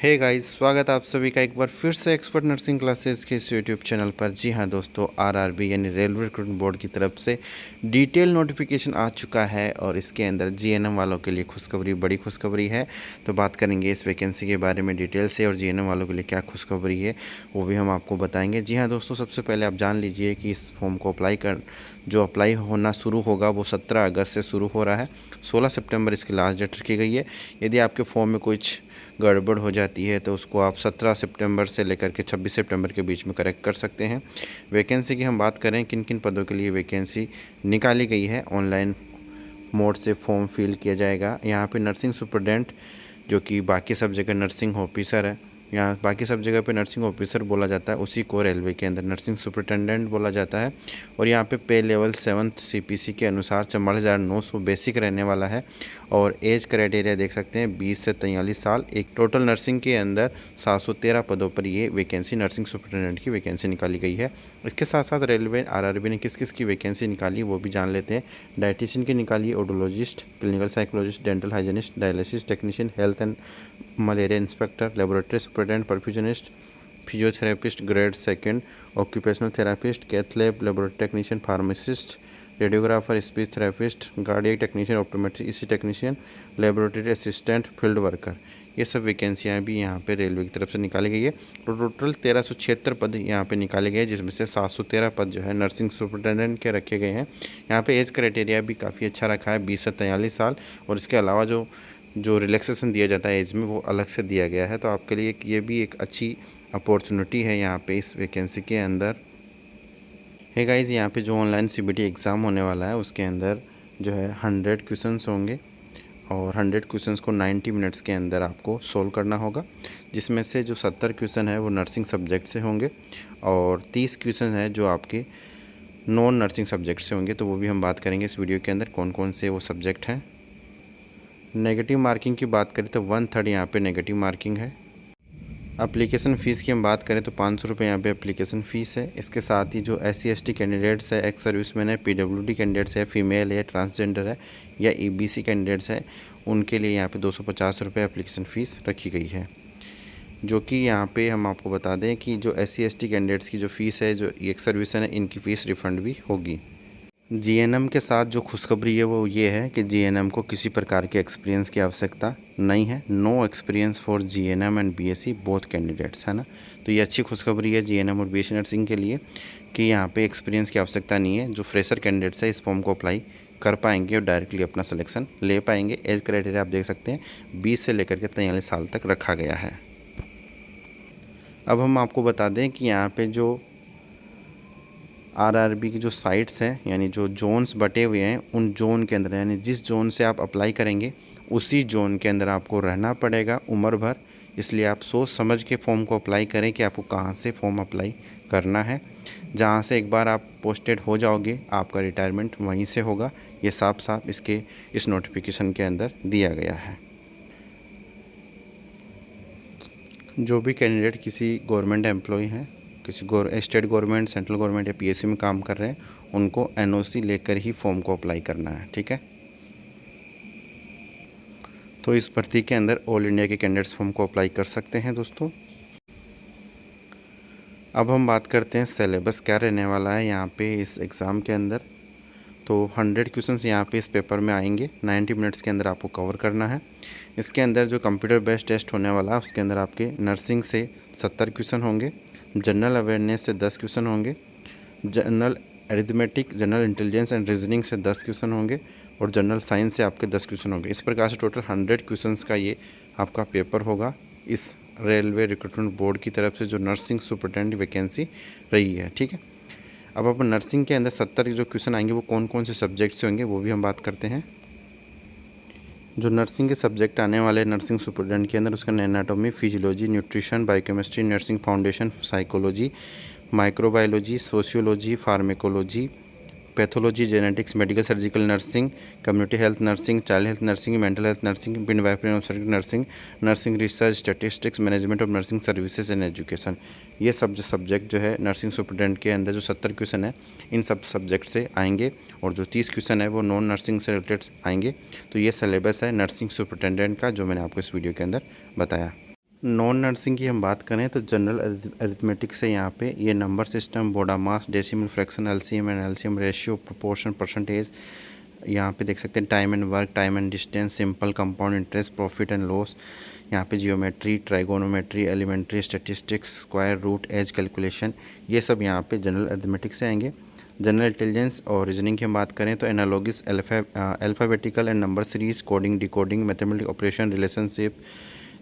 Hey guys, स्वागत है आप सभी का एक बार फिर से एक्सपर्ट नर्सिंग क्लासेस के इस यूट्यूब चैनल पर। जी हाँ दोस्तों, आरआरबी यानी रेलवे रिक्रूटमेंट बोर्ड की तरफ से डिटेल नोटिफिकेशन आ चुका है और इसके अंदर जीएनएम वालों के लिए खुशखबरी, बड़ी खुशखबरी है। तो बात करेंगे इस वैकेंसी के बारे में डिटेल से और जीएनएम वालों के लिए क्या खुशखबरी है वो भी हम आपको बताएंगे। जी हाँ दोस्तों, सबसे पहले आप जान लीजिए कि इस फॉर्म को अप्लाई होना शुरू होगा वो 17 अगस्त से शुरू हो रहा है। 16 सितंबर इसकी लास्ट डेट रखी गई है। यदि आपके फॉर्म में कुछ गड़बड़ हो जाती है तो उसको आप 17 सितंबर से लेकर के 26 सितंबर के बीच में करेक्ट कर सकते हैं। वैकेंसी की हम बात करें, किन किन पदों के लिए वैकेंसी निकाली गई है। ऑनलाइन मोड से फॉर्म फिल किया जाएगा। यहाँ पे नर्सिंग सुपरडेंट, जो कि बाकी सब जगह नर्सिंग ऑफिसर है, यहाँ बाकी सब जगह पे नर्सिंग ऑफिसर बोला जाता है, उसी को रेलवे के अंदर नर्सिंग सुपरिटेंडेंट बोला जाता है। और यहाँ पे पे लेवल 7th सीपीसी के अनुसार 44,900 बेसिक रहने वाला है। और एज क्राइटेरिया देख सकते हैं 20 से 43 साल। एक टोटल नर्सिंग के अंदर 713 पदों पर ये वैकेंसी नर्सिंग सुपरिटेंडेंट की वैकेंसी निकाली गई है। इसके साथ साथ रेलवे आरआरबी ने किस किस की वैकेंसी निकाली वो भी जान लेते हैं। डाइटिशियन की निकाली, audiologist, clinical psychologist, dental hygienist, dialysis technician, health and malaria inspector, laboratory superintendent, perfusionist, physiotherapist grade 2, occupational therapist, cath lab laboratory technician, pharmacist, radiographer, speech therapist, cardiac technician, optometry EC technician, laboratory assistant, field worker, ये सब वैकेंसियाँ भी यहाँ पे railway की तरफ से निकाली गई है। तो टोटल 1376 पद यहाँ पे निकाले गए, जिसमें से 713 पद जो है नर्सिंग सुपरिटेंडेंट के रखे गए हैं। यहाँ पे एज क्राइटेरिया भी काफ़ी अच्छा रखा है, 20 से 43 साल। और इसके अलावा जो रिलैक्सेशन दिया जाता है एज में, वो अलग से दिया गया है। तो आपके लिए ये भी एक अच्छी अपॉर्चुनिटी है यहाँ पे इस वैकेंसी के अंदर। है गाइज़, यहाँ पे जो ऑनलाइन सीबीटी एग्ज़ाम होने वाला है उसके अंदर जो है 100 क्वेश्चंस होंगे और 100 क्वेश्चंस को 90 मिनट्स के अंदर आपको सोल्व करना होगा, जिसमें से जो 70 क्वेश्चन है वो नर्सिंग सब्जेक्ट से होंगे और 30 क्वेश्चन है जो आपके नॉन नर्सिंग सब्जेक्ट से होंगे। तो वो भी हम बात करेंगे इस वीडियो के अंदर, कौन कौन से वो सब्जेक्ट हैं। नेगेटिव मार्किंग की बात करें तो 1/3 यहाँ पे नेगेटिव मार्किंग है। एप्लीकेशन फ़ीस की हम बात करें तो 500 रुपये यहाँ पे एप्लीकेशन फ़ीस है। इसके साथ ही जो SC/ST कैंडिडेट्स है, एक्स सर्विसमैन है, PWD कैंडिडेट्स है, फीमेल है, ट्रांसजेंडर है या EBC कैंडिडेट्स है, उनके लिए यहाँ पे 250 रुपये एप्लीकेशन फ़ीस रखी गई है। जो कि यहाँ पे हम आपको बता दें कि जो SC/ST कैंडिडेट्स की जो फ़ीस है, जो एक्स सर्विसमैन है, इनकी फ़ीस रिफ़ंड भी होगी। जीएनएम के साथ जो खुशखबरी है वो ये है कि जीएनएम को किसी प्रकार के एक्सपीरियंस की आवश्यकता नहीं है। No experience for GNM and BSc both candidates, है ना। तो ये अच्छी खुशखबरी है जीएनएम और बीएससी नर्सिंग के लिए कि यहाँ पे एक्सपीरियंस की आवश्यकता नहीं है। जो फ्रेशर कैंडिडेट्स है इस फॉर्म को अप्लाई कर पाएंगे और डायरेक्टली अपना सिलेक्शन ले पाएंगे। एज क्राइटेरिया आप देख सकते हैं 20 से लेकर के 43 साल तक रखा गया है। अब हम आपको बता दें कि यहाँ पे जो आरआरबी की जो साइट्स हैं, यानी जो जोन्स बटे हुए हैं, उन जोन के अंदर, यानी जिस जोन से आप अप्लाई करेंगे उसी जोन के अंदर आपको रहना पड़ेगा उम्र भर। इसलिए आप सोच समझ के फॉर्म को अप्लाई करें कि आपको कहाँ से फॉर्म अप्लाई करना है। जहाँ से एक बार आप पोस्टेड हो जाओगे आपका रिटायरमेंट वहीं से होगा। ये साफ साफ इस नोटिफिकेशन के अंदर दिया गया है। जो भी कैंडिडेट किसी गवर्नमेंट एम्प्लॉय हैं, किसी स्टेट गवर्नमेंट, सेंट्रल गवर्नमेंट या PSU में काम कर रहे हैं, उनको NOC लेकर ही फॉर्म को अप्लाई करना है, ठीक है। तो इस भर्ती के अंदर ऑल इंडिया के कैंडिडेट्स फॉर्म को अप्लाई कर सकते हैं दोस्तों। अब हम बात करते हैं सिलेबस क्या रहने वाला है यहाँ पे इस एग्ज़ाम के अंदर। तो 100 क्वेश्चंस यहाँ पे इस पेपर में आएंगे, 90 मिनट्स के अंदर आपको कवर करना है। इसके अंदर जो कंप्यूटर बेस्ड टेस्ट होने वाला है उसके अंदर आपके नर्सिंग से 70 क्वेश्चन होंगे, जनरल अवेयरनेस से 10 क्वेश्चन होंगे, general arithmetic, general intelligence and reasoning से 10 क्वेश्चन होंगे और जनरल साइंस से आपके 10 क्वेश्चन होंगे। इस प्रकार से टोटल 100 क्वेश्चंस का ये आपका पेपर होगा इस रेलवे रिक्रूटमेंट बोर्ड की तरफ से जो नर्सिंग सुपरिटेंडेंट वैकेंसी रही है, ठीक है। अब अपन नर्सिंग के अंदर 70 जो क्वेश्चन आएंगे वो कौन कौन से सब्जेक्ट से होंगे वो भी हम बात करते हैं। जो नर्सिंग के सब्जेक्ट आने वाले नर्सिंग सुपरिटेंडेंट के अंदर उसका anatomy, physiology, nutrition, biochemistry, nursing foundation, psychology, microbiology, sociology, pharmacology, pathology, genetics, medical surgical nursing, community health nursing, child health nursing, mental health nursing, midwifery and obstetric nursing, nursing research, statistics, management of nursing services and education, ये सब जो subject जो है nursing superintendent के अंदर जो 70 question है इन सब सब्जेक्ट से आएंगे और जो 30 क्वेश्चन है वो नॉन नर्सिंग से रिलेटेड आएंगे। तो ये सिलेबस है नर्सिंग सुपरिटेंडेंट का जो मैंने आपको इस वीडियो के अंदर बताया। नॉन नर्सिंग की हम बात करें तो जनरल अरिथमेटिक से यहाँ पे ये number system, BODMAS, decimal fraction, LCM and LCM ratio, proportion, percentage, यहाँ पे देख सकते हैं time and work, time and distance, simple, compound interest, profit and loss, यहाँ पे geometry, trigonometry, elementary statistics, square root, age calculation, ये सब यहाँ पे जनरल अरिथमेटिक से आएंगे। जनरल इंटेलिजेंस और रीजनिंग की हम बात करें तो analogies, alphabetical and number series, coding, decoding, mathematical operation, relationship,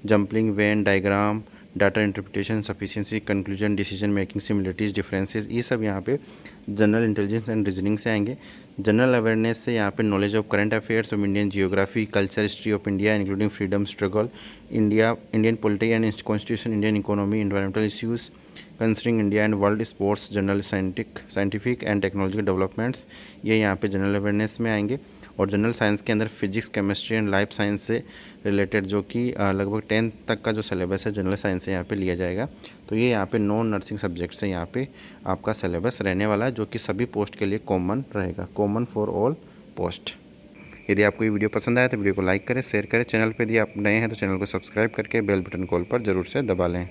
jumbling, Venn diagram, data interpretation, sufficiency, conclusion, decision making, similarities, differences, ये सब यहाँ पे जनरल इंटेलिजेंस एंड रीजनिंग से आएंगे। जनरल अवेयरनेस से यहाँ पे knowledge of current affairs of Indian geography, culture, history of India including freedom struggle, Indian polity and constitution, Indian economy, environmental issues concerning India and world sports, general scientific and technological developments, ये यहाँ पे general awareness में आएंगे। और general science के अंदर physics, chemistry and life science से related जो कि लगभग 10th तक का जो सिलेबस है जनरल साइंस से यहाँ पे लिया जाएगा। तो ये यहाँ पे नॉन नर्सिंग सब्जेक्ट से यहाँ पे आपका सिलेबस रहने वाला है, जो कि सभी पोस्ट के लिए कॉमन रहेगा, कॉमन फॉर ऑल पोस्ट। यदि आपको ये वीडियो पसंद आया तो वीडियो को लाइक करें, शेयर करें। चैनल पर यदि आप नए हैं तो चैनल को सब्सक्राइब करके बेल बटन कॉल पर ज़रूर से दबा लें।